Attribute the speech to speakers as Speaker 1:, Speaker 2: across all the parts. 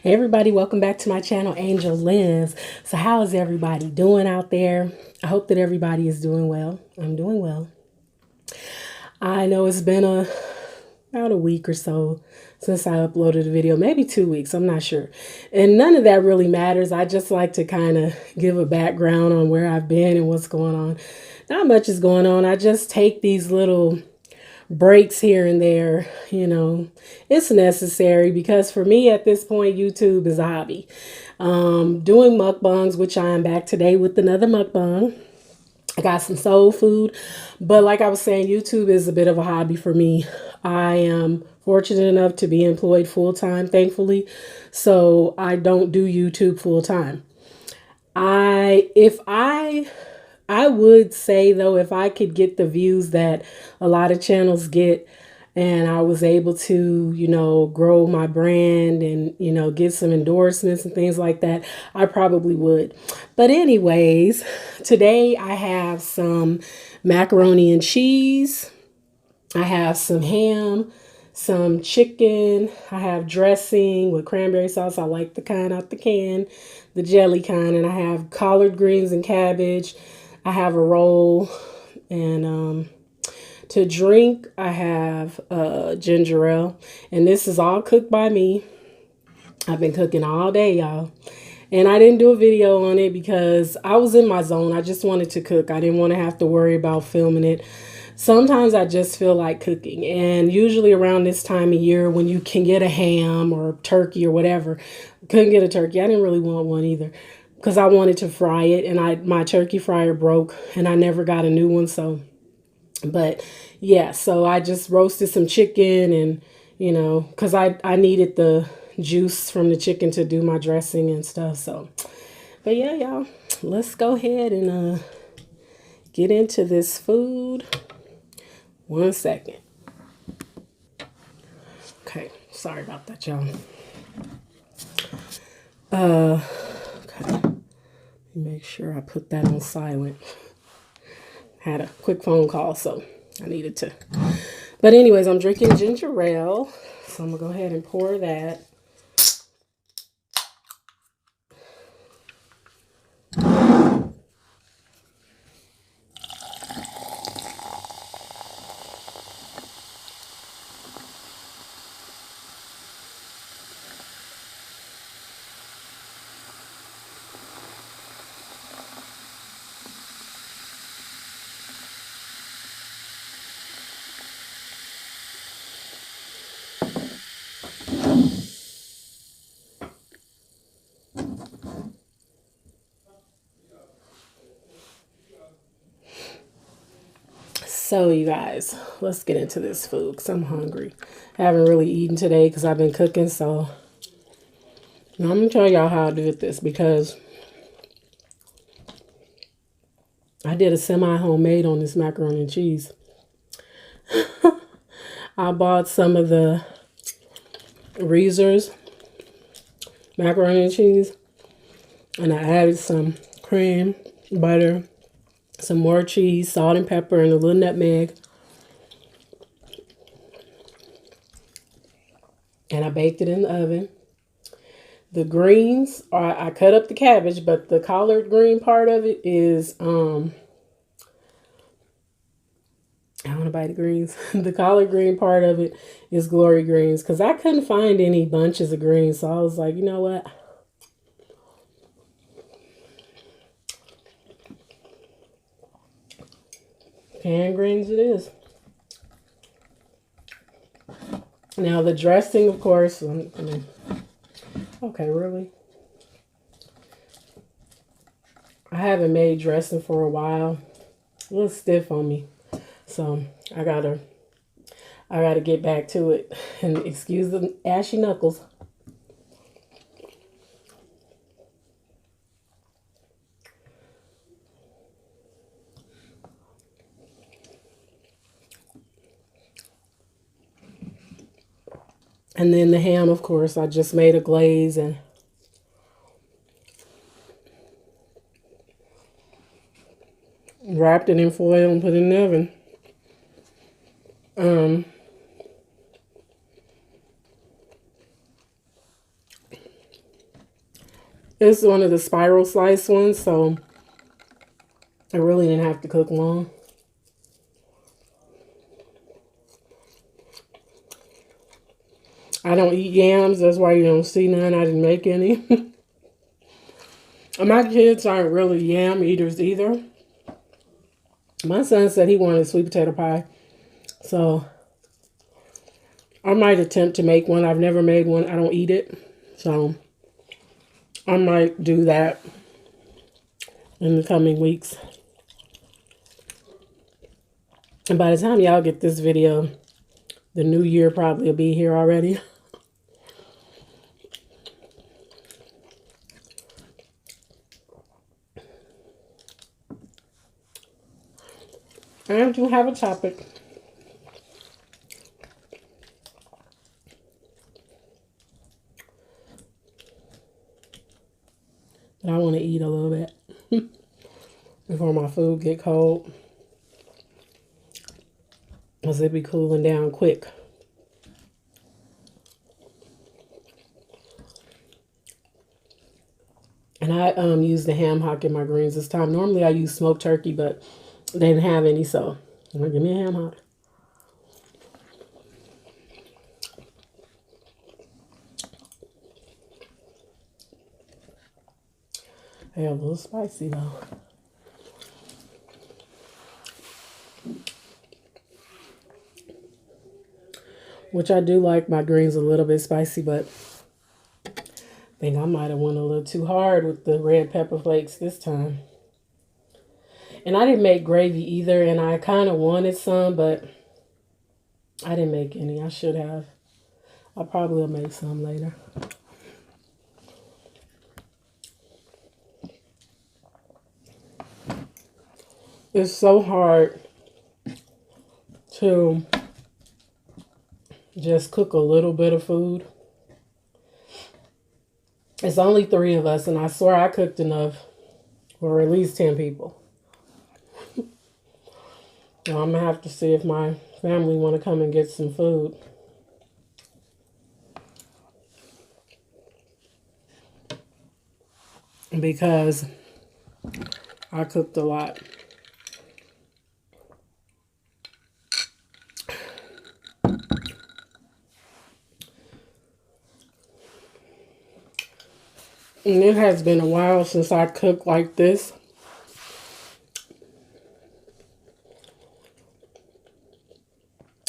Speaker 1: Hey everybody, welcome back to my channel, Angel Lives. So how is everybody doing out there? I hope that everybody is doing well. I'm doing well. I know it's been about a week or so since I uploaded a video, maybe 2 weeks, I'm not sure. And none of that really matters. I just like to kind of give a background on where I've been and what's going on. Not much is going on. I just take these little breaks here and there, it's necessary because for me at this point, YouTube is a hobby. Doing mukbangs, which I am back today with another mukbang. I got some soul food, but like I was saying, YouTube is a bit of a hobby for me. I am fortunate enough to be employed full time, thankfully, so I don't do YouTube full time. I would say though, if I could get the views that a lot of channels get and I was able to, grow my brand and, get some endorsements and things like that, I probably would. But anyways, today I have some macaroni and cheese. I have some ham, some chicken. I have dressing with cranberry sauce. I like the kind out the can, the jelly kind. And I have collard greens and cabbage. I have a roll. And to drink, I have ginger ale. And this is all cooked by me. I've been cooking all day, y'all. And I didn't do a video on it because I was in my zone. I just wanted to cook. I didn't want to have to worry about filming it. Sometimes I just feel like cooking. And usually around this time of year when you can get a ham or turkey or whatever. Couldn't get a turkey. I didn't really want one either because I wanted to fry it. And my turkey fryer broke and I never got a new one. But yeah, so I just roasted some chicken and, because I needed the juice from the chicken to do my dressing and stuff. So, but yeah, y'all, let's go ahead and get into this food. 1 second. Okay, sorry about that, y'all. Okay. Make sure I put that on silent. Had a quick phone call, so I needed to. But anyways, I'm drinking ginger ale, so I'm gonna go ahead and pour that. So you guys, let's get into this food because I'm hungry. I haven't really eaten today because I've been cooking. So now I'm going to tell y'all how I did this because I did a semi-homemade on this macaroni and cheese. I bought some of the Reese's macaroni and cheese and I added some cream, butter, some more cheese, salt and pepper, and a little nutmeg. And I baked it in the oven. The greens, I cut up the cabbage, but the collard green part of it is, I don't want to buy the greens. The collard green part of it is glory greens because I couldn't find any bunches of greens. So I was like, you know what? Canned greens it is. Now the dressing, of course, okay, really? I haven't made dressing for a while. A little stiff on me. So I gotta get back to it. And excuse the ashy knuckles. And then the ham, of course, I just made a glaze and wrapped it in foil and put it in the oven. It's one of the spiral slice ones, so I really didn't have to cook long. I don't eat yams. That's why you don't see none. I didn't make any. My kids aren't really yam eaters either. My son said he wanted sweet potato pie. So I might attempt to make one. I've never made one. I don't eat it. So I might do that in the coming weeks. And by the time y'all get this video, the new year probably will be here already. I do have a topic. But I want to eat a little bit before my food get cold. Because it be cooling down quick. And I used the ham hock in my greens this time. Normally I use smoked turkey, but they didn't have any, so I'm gonna give me a ham hock. They're a little spicy though. Which I do like my greens a little bit spicy, but I think I might have went a little too hard with the red pepper flakes this time. And I didn't make gravy either, and I kind of wanted some, but I didn't make any. I should have. I probably will make some later. It's so hard to just cook a little bit of food. It's only 3 of us, and I swear I cooked enough for at least 10 people. Now I'm going to have to see if my family want to come and get some food. Because I cooked a lot. And it has been a while since I cooked like this.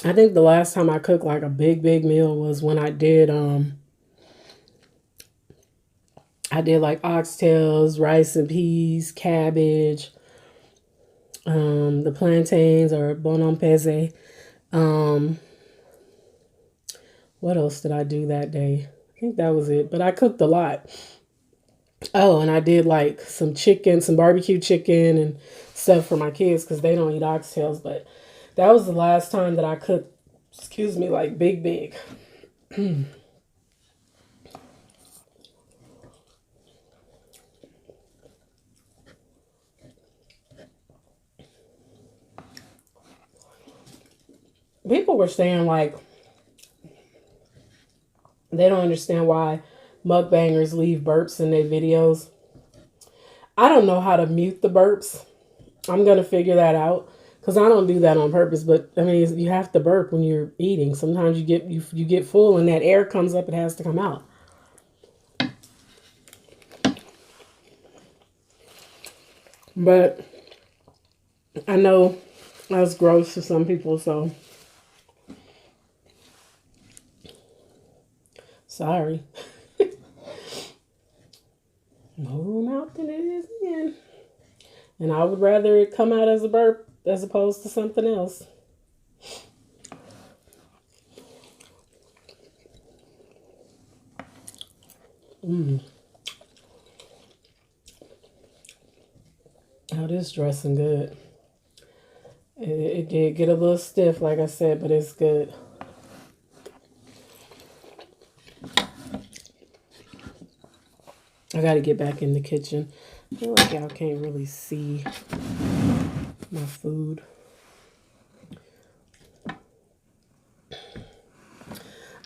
Speaker 1: I think the last time I cooked like a big meal was when I did like oxtails, rice and peas, cabbage, the plantains or bon peze. What else did I do that day? I think that was it, but I cooked a lot. Oh, and I did like some chicken, some barbecue chicken and stuff for my kids because they don't eat oxtails. But that was the last time that I cooked, excuse me, like big. People were saying like they don't understand why mukbangers leave burps in their videos. I don't know how to mute the burps. I'm going to figure that out because I don't do that on purpose. But I mean, you have to burp when you're eating. Sometimes you get full and that air comes up. It has to come out. But I know that's gross to some people, so sorry. More room out than it is in. And I would rather it come out as a burp as opposed to something else. Oh, this dressing good. It did get a little stiff, like I said, but it's good. I got to get back in the kitchen. I feel like y'all can't really see my food.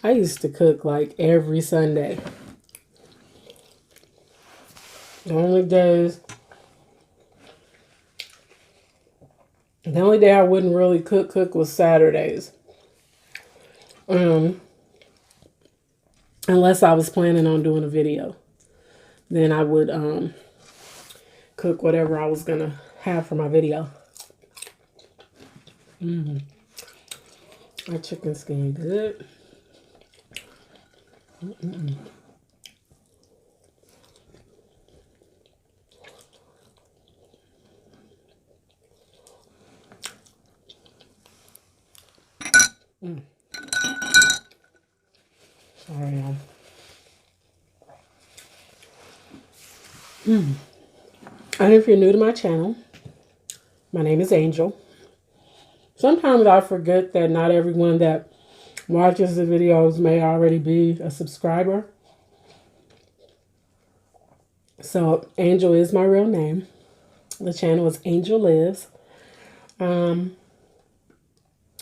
Speaker 1: I used to cook like every Sunday. The only days, the only day I wouldn't really cook was Saturdays. Um, Unless I was planning on doing a video, then I would cook whatever I was gonna have for my video. My chicken skin good. Sorry, y'all. And if you're new to my channel, my name is Angel. Sometimes I forget that not everyone that watches the videos may already be a subscriber. So Angel is my real name. The channel is Angel Lives. And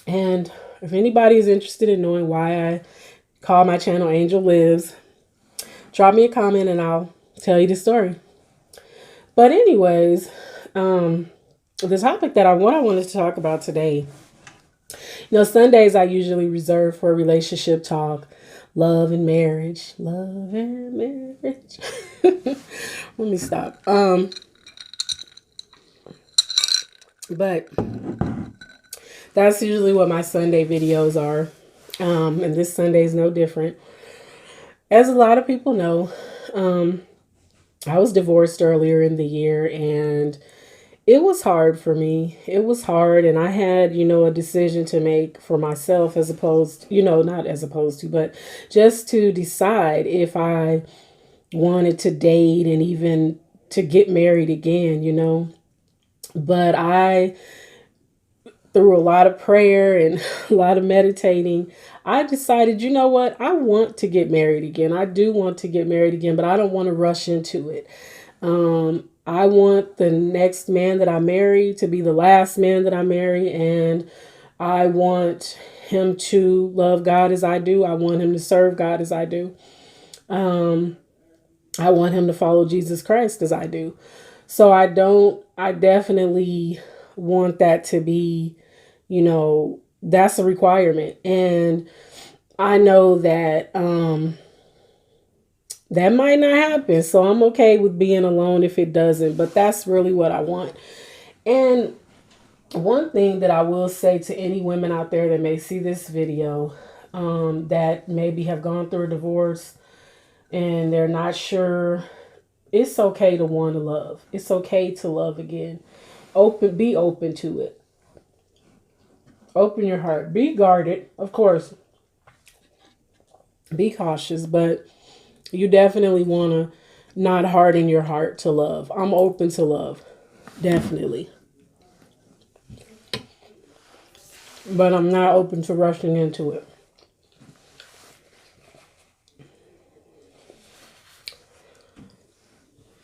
Speaker 1: if anybody is interested in knowing why I call my channel Angel Lives, drop me a comment and I'll tell you the story. But anyways, the topic that I wanted to talk about today, Sundays I usually reserve for relationship talk, love and marriage. Love and marriage. Let me stop. But that's usually what my Sunday videos are. And this Sunday is no different. As a lot of people know, I was divorced earlier in the year, and it was hard for me. It was hard, and I had, a decision to make for myself as opposed, not as opposed to, but just to decide if I wanted to date and even to get married again. But I, through a lot of prayer and a lot of meditating, I decided, you know what? I want to get married again. I do want to get married again, but I don't want to rush into it. I want the next man that I marry to be the last man that I marry, and I want him to love God as I do. I want him to serve God as I do. I want him to follow Jesus Christ as I do. So I definitely want that to be, that's a requirement. And I know that that might not happen. So I'm okay with being alone if it doesn't, but that's really what I want. And one thing that I will say to any women out there that may see this video, that maybe have gone through a divorce and they're not sure, it's okay to want to love. It's okay to love again. Be open to it. Open your heart. Be guarded, of course. Be cautious, but you definitely want to not harden your heart to love. I'm open to love. Definitely. But I'm not open to rushing into it.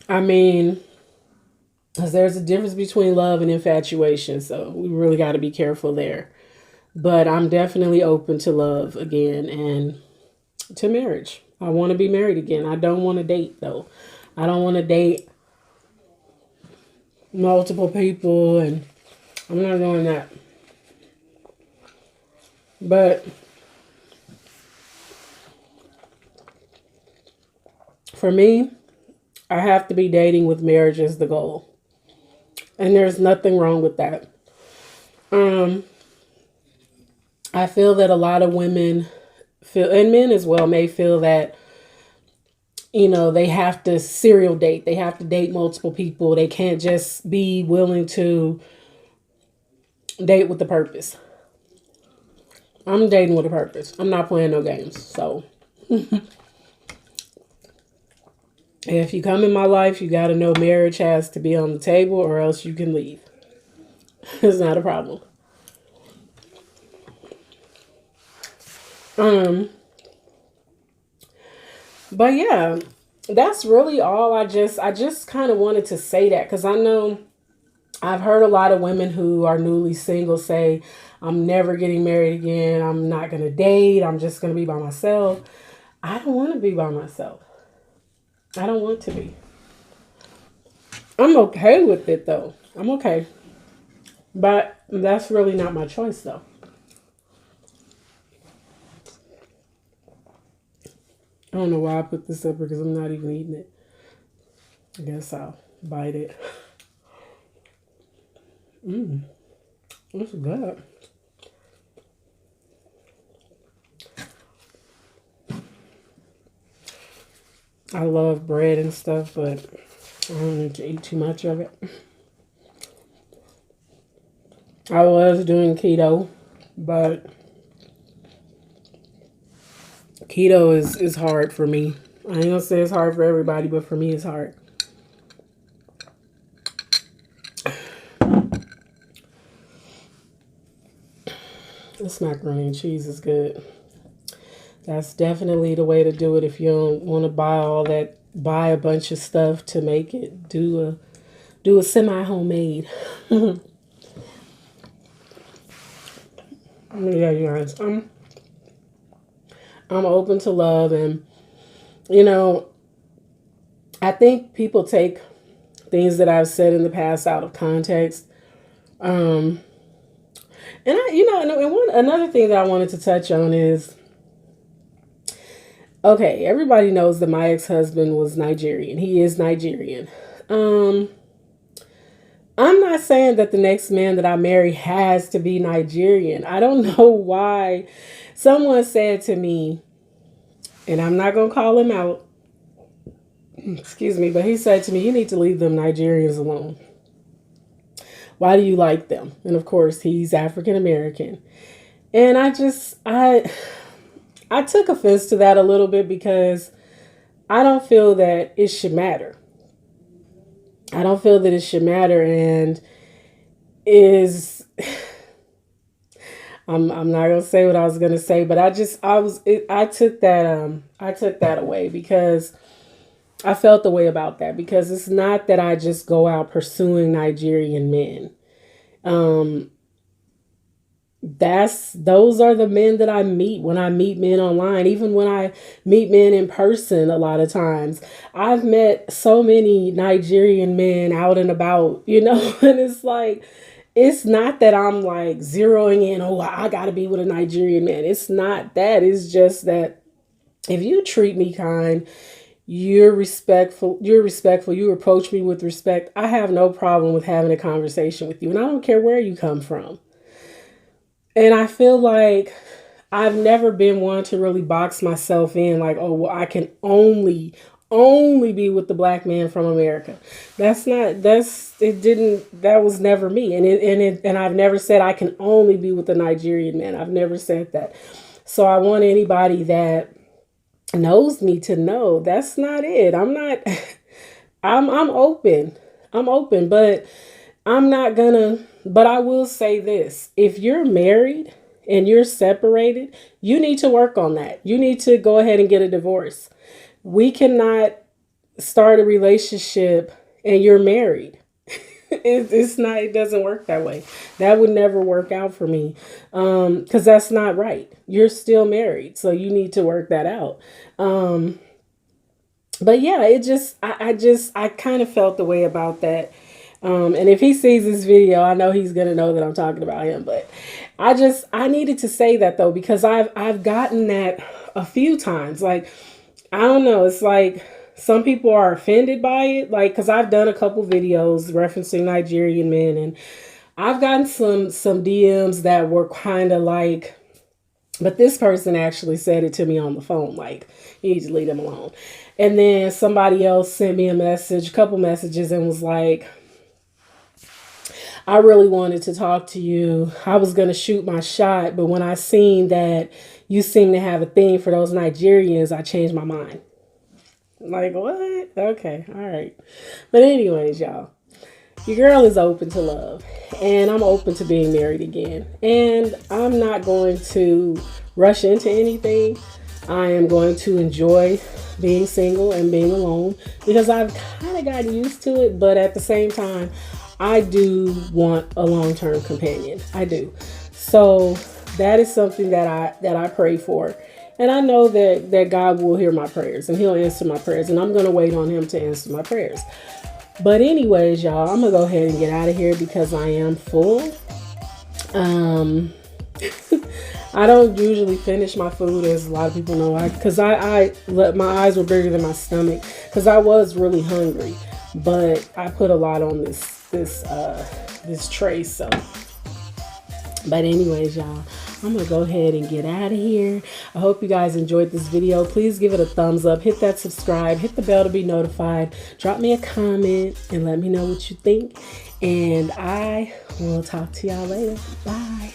Speaker 1: I mean, because there's a difference between love and infatuation. So we really got to be careful there. But I'm definitely open to love again and to marriage. I want to be married again. I don't want to date, though. I don't want to date multiple people, and I'm not doing that. But for me, I have to be dating with marriage as the goal. And there's nothing wrong with that. I feel that a lot of women feel, and men as well, may feel that, they have to serial date. They have to date multiple people. They can't just be willing to date with a purpose. I'm dating with a purpose. I'm not playing no games. So if you come in my life, you got to know marriage has to be on the table or else you can leave. It's not a problem. But yeah, that's really all. I just kind of wanted to say that because I know I've heard a lot of women who are newly single say, I'm never getting married again. I'm not going to date. I'm just going to be by myself. I don't want to be by myself. I don't want to be. I'm okay with it though. I'm okay. But that's really not my choice though. I don't know why I put this up because I'm not even eating it. I guess I'll bite it. It's good. I love bread and stuff, but I don't need to eat too much of it. I was doing keto, but keto is hard for me. I ain't gonna say it's hard for everybody, but for me it's hard. This macaroni and cheese is good. That's definitely the way to do it if you don't want to buy a bunch of stuff to make it. Do a semi homemade. Yeah, you guys. I'm open to love, and you know, I think people take things that I've said in the past out of context. Um, and another thing that I wanted to touch on is, okay, everybody knows that my ex-husband was Nigerian. He is Nigerian. Um, I'm not saying that the next man that I marry has to be Nigerian. I don't know why. Someone said to me, and I'm not going to call him out, excuse me, but he said to me, you need to leave them Nigerians alone. Why do you like them? And of course, he's African American. And I took offense to that a little bit because I don't feel that it should matter. I don't feel that it should matter, and is I'm not gonna say what I was gonna say, but I took that away because I felt the way about that, because it's not that I just go out pursuing Nigerian men. Um, those are the men that I meet when I meet men online, even when I meet men in person. A lot of times I've met so many Nigerian men out and about, and it's like, it's not that I'm like zeroing in, oh, I gotta be with a Nigerian man. It's not that. It's just that if you treat me kind, you're respectful, you approach me with respect, I have no problem with having a conversation with you, and I don't care where you come from. And I feel like I've never been one to really box myself in like, oh, well, I can only be with the black man from America. That was never me. And I've never said I can only be with the Nigerian man. I've never said that. So I want anybody that knows me to know that's not it. I'm not, I'm open. I'm open, but I'm not gonna, but I will say this. If you're married and you're separated, you need to work on that. You need to go ahead and get a divorce. We cannot start a relationship and you're married. It's not, it doesn't work that way. That would never work out for me. Because that's not right. You're still married. So you need to work that out. Um, but yeah, I kind of felt the way about that. And if he sees this video, I know he's gonna know that I'm talking about him. But I needed to say that though, because I've gotten that a few times. Like, I don't know, it's like some people are offended by it. Like, because I've done a couple videos referencing Nigerian men, and I've gotten some DMs that were kind of like, but this person actually said it to me on the phone, like, you need to leave them alone. And then somebody else sent me a message, a couple messages, and was like, I really wanted to talk to you. I was going to shoot my shot, but when I seen that you seem to have a thing for those Nigerians, I changed my mind. Like, what? Okay, all right. But anyways, y'all, your girl is open to love, and I'm open to being married again. And I'm not going to rush into anything. I am going to enjoy being single and being alone because I've kind of gotten used to it. But at the same time, I do want a long-term companion. I do. So that is something that I pray for. And I know that God will hear my prayers and he'll answer my prayers. And I'm going to wait on him to answer my prayers. But anyways, y'all, I'm gonna go ahead and get out of here because I am full. Um, I don't usually finish my food, as a lot of people know, because I let my eyes were bigger than my stomach because I was really hungry, but I put a lot on this tray. So, but anyways, y'all, I'm gonna go ahead and get out of here. I hope you guys enjoyed this video. Please give it a thumbs up, hit that subscribe, hit the bell to be notified, drop me a comment and let me know what you think, and I will talk to y'all later. Bye.